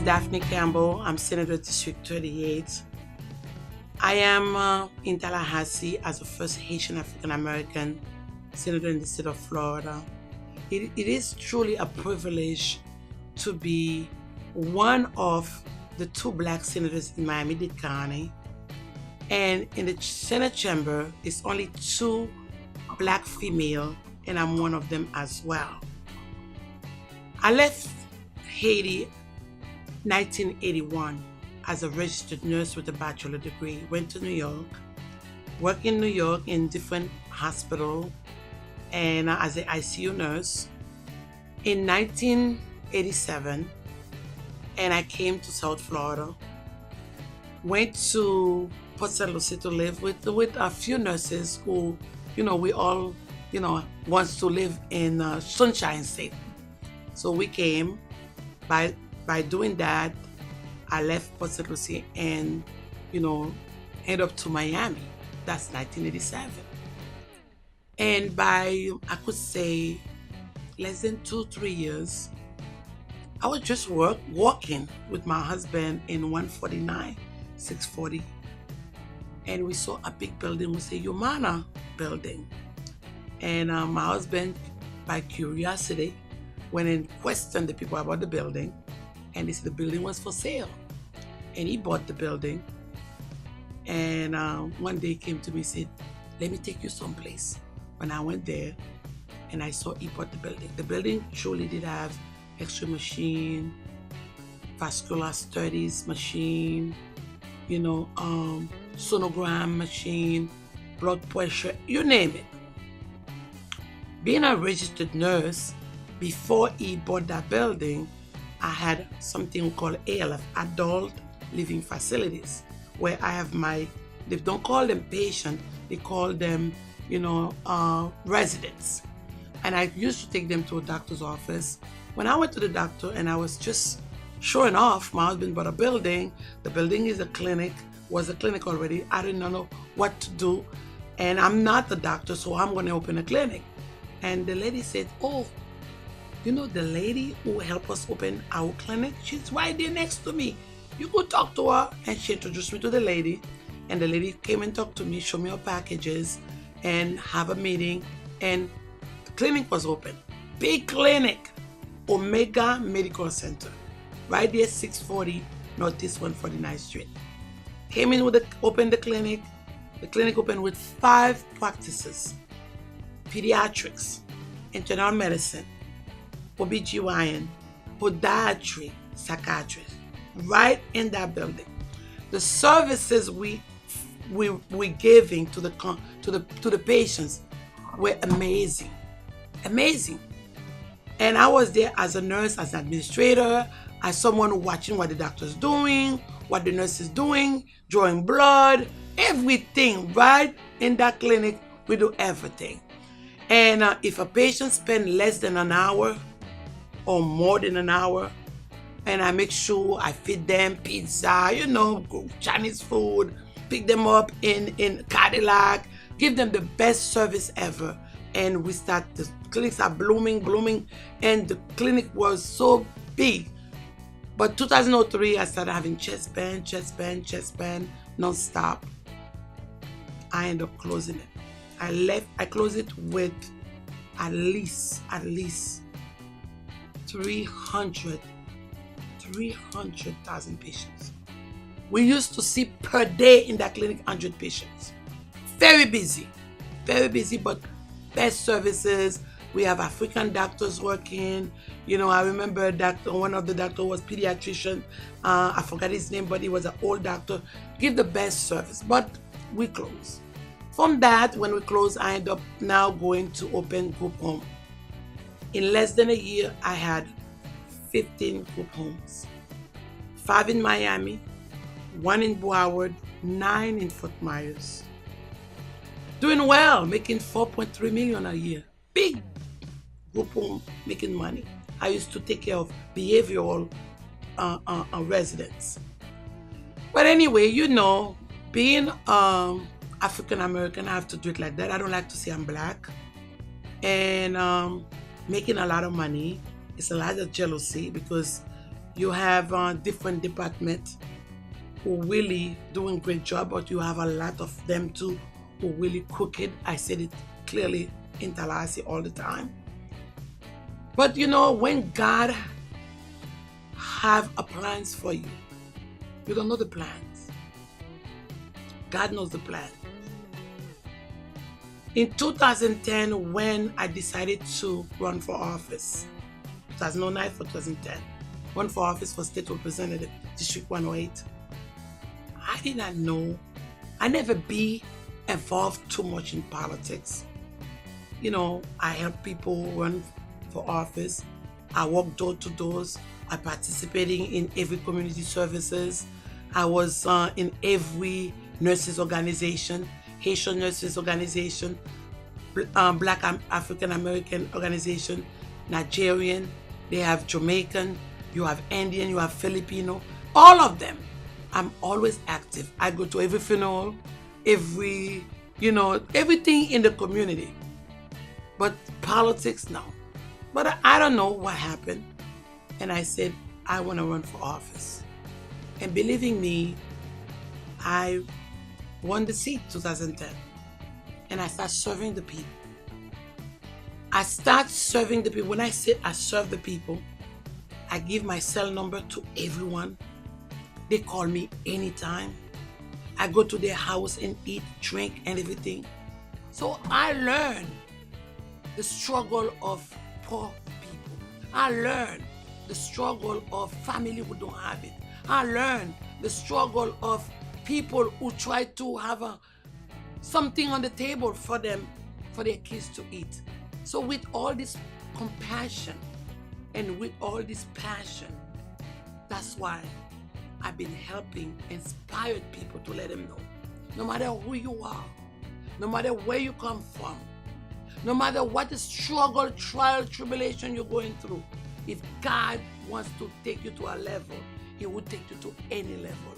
Daphne Campbell. I'm Senator District 38. I am in Tallahassee as the first Haitian African American senator in the state of Florida. It is truly a privilege to be one of the two black senators in Miami-Dade County. And in the Senate chamber, it's only two black female, and I'm one of them as well. I left Haiti 1981 as a registered nurse with a bachelor degree. Went to New York, worked in New York in different hospitals, and as an ICU nurse. In 1987, and I came to South Florida. Went to Port St. Lucie to live with a few nurses who, we all, wants to live in Sunshine State. So we came. By doing that, I left Port St. Lucie and, head up to Miami. That's 1987. And by, I could say, less than 2-3 years, I was just walking with my husband in 149, 640. And we saw a big building. We say Humana building. And my husband, by curiosity, went and questioned the people about the building, and they said the building was for sale. And he bought the building. And one day he came to me and said, "Let me take you someplace." When I went there, and I saw he bought the building. The building truly did have X-ray machine, vascular studies machine, sonogram machine, blood pressure, you name it. Being a registered nurse, before he bought that building, I had something called ALF, Adult Living Facilities, where I have they don't call them patient, they call them, residents. And I used to take them to a doctor's office. When I went to the doctor and I was just showing off, my husband bought a building. The building is was a clinic already. I didn't know what to do. And I'm not the doctor, so I'm going to open a clinic. And the lady said, "Oh, the lady who helped us open our clinic, she's right there next to me. You go talk to her." And she introduced me to the lady. And the lady came and talked to me, showed me her packages, and have a meeting. And the clinic was open. Big clinic, Omega Medical Center, right there, 640 Northeast 149th Street. Came in opened the clinic. The clinic opened with 5 practices: pediatrics, internal medicine, OBGYN, podiatry, psychiatry, right in that building. The services we giving to the patients were amazing. And I was there as a nurse, as an administrator, as someone watching what the doctor's doing, what the nurse is doing, drawing blood, everything right in that clinic. We do everything. And if a patient spends less than an hour or more than an hour, and I make sure I feed them pizza, Chinese food, pick them up in Cadillac, give them the best service ever. And the clinics are blooming, and the clinic was so big. But 2003, I started having chest pain, non-stop. I ended up closing it. I closed it with at least 300,000 patients. We used to see per day in that clinic 100 patients. Very busy, but best services. We have African doctors working. I remember one of the doctors was pediatrician. I forgot his name, but he was an old doctor. Give the best service, but we close. From that, when we close, I end up now going to open group home. In less than a year, I had 15 group homes. 5 in Miami, 1 in Broward, 9 in Fort Myers. Doing well, making $4.3 million a year. Big group home, making money. I used to take care of behavioral residents. But anyway, being African American, I have to do it like that. I don't like to say I'm black. And making a lot of money. It's a lot of jealousy because You have different departments who really doing great job, but you have a lot of them too who really crooked. I said it clearly in Tallahassee all the time. But when God have a plans for you, you don't know the plans. God knows the plan. In 2010, when I decided to run for office, 2009 for 2010, run for office for state representative, District 108, I did not know. I never be involved too much in politics. I help people run for office. I walk door to doors. I participating in every community services. I was in every nurses organization, Haitian nurses organization, Black African American organization, Nigerian. They have Jamaican. You have Indian. You have Filipino. All of them. I'm always active. I go to every funeral, everything in the community. But politics, no. But I don't know what happened. And I said, I want to run for office. And believing me, I won the seat 2010. And I start serving the people. I start serving the people. When I say I serve the people, I give my cell number to everyone. They call me anytime. I go to their house and eat, drink, and everything. So I learned the struggle of poor people. I learned the struggle of family who don't have it. I learned the struggle of people who try to have something on the table for them, for their kids to eat. So with all this compassion and with all this passion, that's why I've been helping, inspired people to let them know, no matter who you are, no matter where you come from, no matter what the struggle, trial, tribulation you're going through, if God wants to take you to a level, He will take you to any level,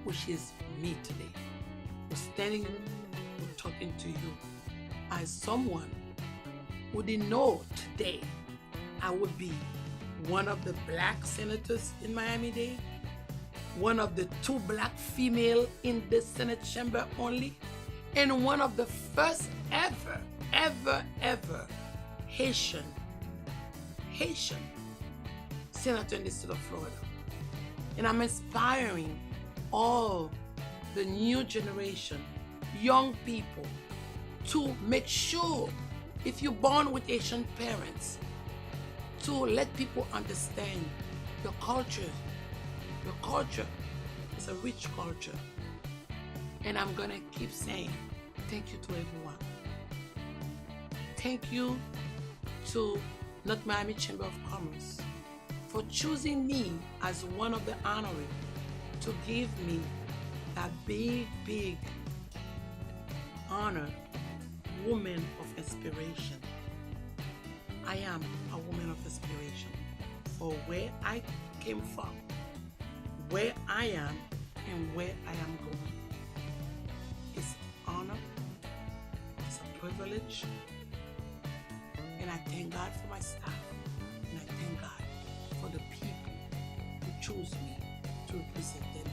which is me today. We're standing, we're talking to you as someone who didn't know today I would be one of the black senators in Miami-Dade, one of the 2 black female in the Senate chamber only, and one of the first ever Haitian senator in the state of Florida. And I'm inspiring all the new generation, young people, to make sure, if you're born with Haitian parents, to let people understand your culture. Your culture is a rich culture. And I'm gonna keep saying thank you to everyone. Thank you to North Miami Chamber of Commerce for choosing me as one of the honorary to give me that big honor, woman of inspiration. I am a woman of inspiration for where I came from, where I am, and where I am going. It's honor, it's a privilege, and I thank God for my staff, and I thank God for the people who choose me to represent them.